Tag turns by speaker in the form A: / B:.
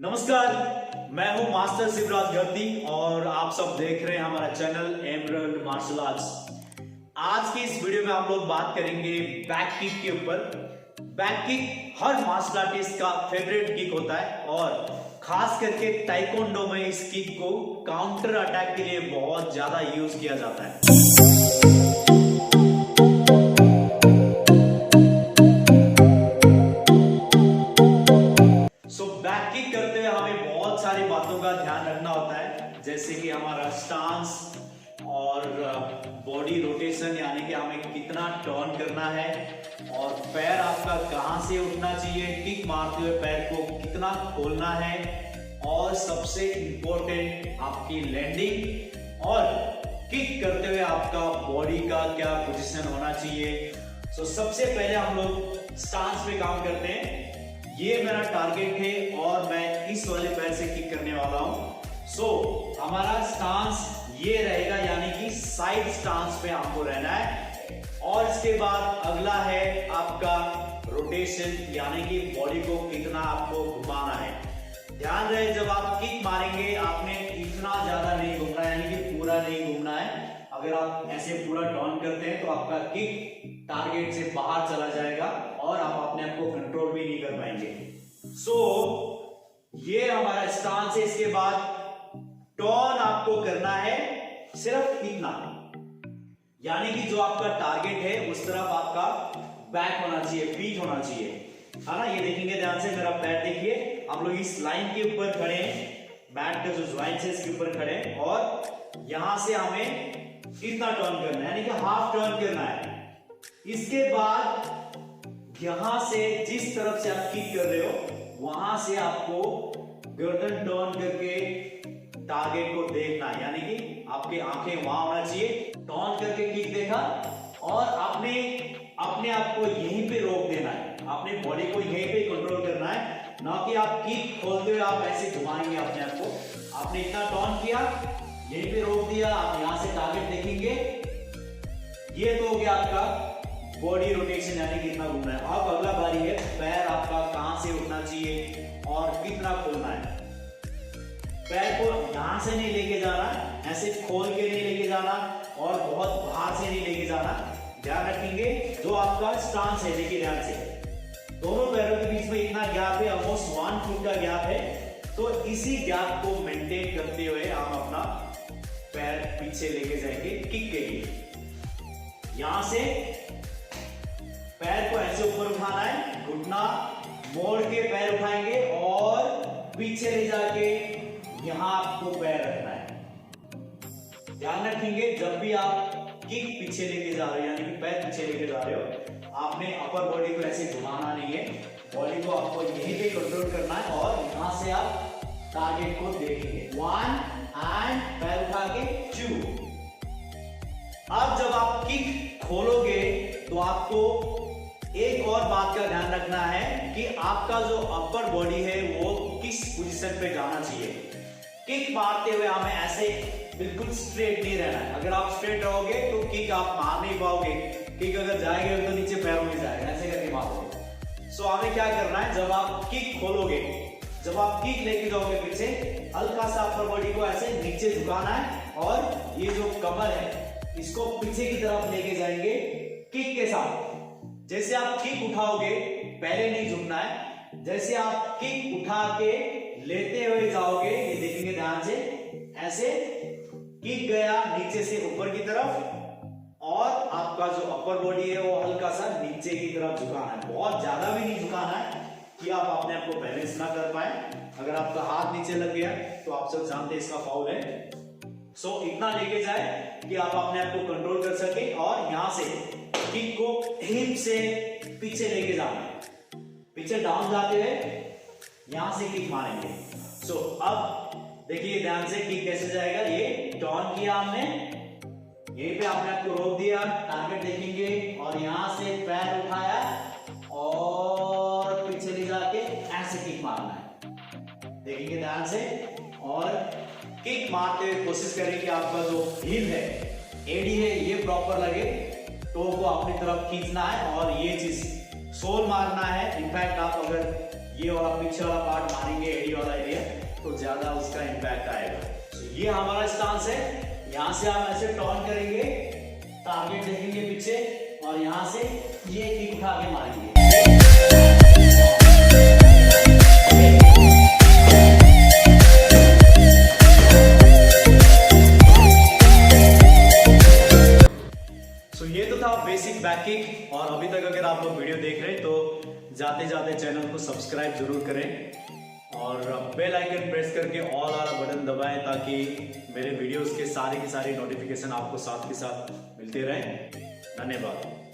A: नमस्कार, मैं हूं मास्टर शिवराज गर्दी और आप सब देख रहे हैं हमारा चैनल एमरल्ड मार्शल आर्ट्स। आज की इस वीडियो में हम लोग बात करेंगे बैक किक के ऊपर। बैक किक हर मार्शल आर्टिस्ट का फेवरेट किक होता है और खास करके ताइक्वांडो में इस किक को काउंटर अटैक के लिए बहुत ज्यादा यूज किया जाता है। बैक किक करते हुए हमें बहुत सारी बातों का ध्यान रखना होता है, जैसे कि हमारा स्टांस और बॉडी रोटेशन, यानी कि हमें कितना टर्न करना है और पैर आपका कहां से उठना चाहिए, किक मारते हुए पैर को कितना खोलना है और सबसे इंपॉर्टेंट आपकी लैंडिंग और किक करते हुए आपका बॉडी का क्या पोजीशन होना चाहिए। सबसे पहले हम लोग स्टांस पे काम करते हैं। ये मेरा टारगेट है और मैं इस वाले पैर से किक करने वाला हूं। हमारा स्टांस ये रहेगा, यानी कि साइड स्टांस पे आपको रहना है। और इसके बाद अगला है आपका रोटेशन, यानी कि बॉडी को कितना आपको घुमाना है। ध्यान रहे, जब आप किक मारेंगे आपने इतना ज्यादा नहीं घूमना है, यानी कि पूरा नहीं घूमना है। अगर आप ऐसे पूरा टर्न करते हैं तो आपका किक टारगेट से बाहर चला जाएगा और आप अपने आप को कंट्रोल भी नहीं कर पाएंगे। ये हमारा स्टांस है। इसके बाद टर्न आपको करना है सिर्फ इतना, यानी कि जो आपका टारगेट है उस तरफ आपका बैक होना चाहिए, फीट होना चाहिए, है ना। ये देखेंगे ध्यान से, मेरा पैर देखिए। हम लोग इस लाइन के ऊपर खड़े हैं, बैट का जो ज्वाइंट है इसके ऊपर खड़े हैं और यहां से हमें इतना टर्न करना है, यानी कि हाफ टर्न करना है। इसके बाद यहां से जिस तरफ से आप किक कर रहे हो वहां से आपको गर्दन टर्न करके टारगेट को देखना है, यानी कि आपकी आंखें वहां होना चाहिए। टर्न करके किक देखा और आपने अपने आप को यहीं पे रोक देना है, अपने बॉडी को यहीं पे कंट्रोल करना है, ना कि आप किक खोलते हुए आप ऐसे घुमाएंगे अपने आप को। आपने इतना टर्न किया, यहीं पे रोक दिया, आप यहां से टारगेट देखेंगे। ये तो हो गया आपका बॉडी रोटेशन, यानी कितना घूमना है। अब अगला बारी है, पैर आपका कहां से उठना चाहिए और कितना खोलना है। पैर को यहां से नहीं लेके जाना, ऐसे खोल के नहीं लेके जाना और बहुत बाहर से नहीं लेके जाना। ध्यान रखेंगे जो आपका स्टांस है, देखिए ध्यान से, दोनों पैरों के बीच में इतना गैप है, ऑलमोस्ट 1 फुट का गैप है। तो इसी गैप को मेंटेन करते हुए हम अपना पैर पीछे लेके जाएंगे किक के लिए। यहां से पैर को ऐसे ऊपर उठाना है, घुटना मोड़ के पैर उठाएंगे और पीछे ले जाके यहां आपको पैर रखना है। ध्यान रखेंगे जब भी आप किक पीछे लेके जा रहे हो, यानी कि पैर पीछे लेके जा रहे हो, आपने अपर बॉडी को ऐसे घुमाना नहीं है, बॉडी को आपको यहीं पे कंट्रोल करना है और यहां से आप टारगेट को देखेंगे। 1 एंड पैर उठा के 2। अब जब आप किक खोलोगे तो आपको एक और बात का ध्यान रखना है कि आपका जो अपर बॉडी है वो किस पोजीशन पे जाना चाहिए। किक मारते हुए हमें ऐसे बिल्कुल स्ट्रेट नहीं रहना है। अगर आप स्ट्रेट रहोगे तो किक आप मार नहीं पाओगे। किक अगर जाएगा तो नीचे पैरों में जाएगा, ऐसे करके मारोगे। हमें क्या करना है, जब आप किक खोलोगे, जब आप किक लेके जाओगे पीछे, हल्का सा अपर बॉडी को ऐसे नीचे झुकाना है और ये जो कमर है इसको पीछे की तरफ लेके जाएंगे किक के साथ। जैसे आप किक उठाओगे, पहले नहीं झुकना है, जैसे आप किक उठा के लेते हुए जाओगे, ये देखेंगे ध्यान से, ऐसे किक गया नीचे से ऊपर की तरफ और आपका जो अपर बॉडी है वो हल्का सा नीचे की तरफ झुकाना है। बहुत ज्यादा भी नहीं झुकाना है कि आप अपने आप को बैलेंस ना कर पाए। अगर आपका हाथ नीचे लग गया तो आप सब जानते हैं इसका फाउल है। इतना लेके जाए कि आप अपने आप को कंट्रोल कर सके और यहां से किक को हिप से पीछे लेके जाना है, पीछे डाउन जाते हुए यहां से किक मारेंगे। अब देखिए ध्यान से किक कैसे जाएगा। ये टर्न किया हमने, यहीं पे आपने आपको रोक दिया, टारगेट देखेंगे और यहां से पैर उठाया और पीछे ले जाके ऐसे किक मारना है, देखेंगे ध्यान से। और किक मारते हुए कोशिश करें कि आपका जो हील है, एडी है, ये प्रॉपर लगे, टो को अपनी तरफ खींचना है और ये चीज सोल मारना है। इनफैक्ट आप अगर ये वाला पीछे वाला पार्ट मारेंगे, एडी वाला एरिया, तो ज्यादा उसका इम्पैक्ट आएगा। तो ये हमारा स्टांस है। यहाँ से आप ऐसे टर्न करेंगे, टारगेट देखेंगे पीछे, और यहाँ से ये किक उठा के मारेंगे। ये तो था बेसिक बैक किक। और अभी तक अगर आप लोग वीडियो देख रहे हैं तो जाते जाते चैनल को सब्सक्राइब जरूर करें और बेल आइकन प्रेस करके ऑल वाला बटन दबाएं ताकि मेरे वीडियोस के सारे की सारी नोटिफिकेशन आपको साथ के साथ मिलते रहें। धन्यवाद।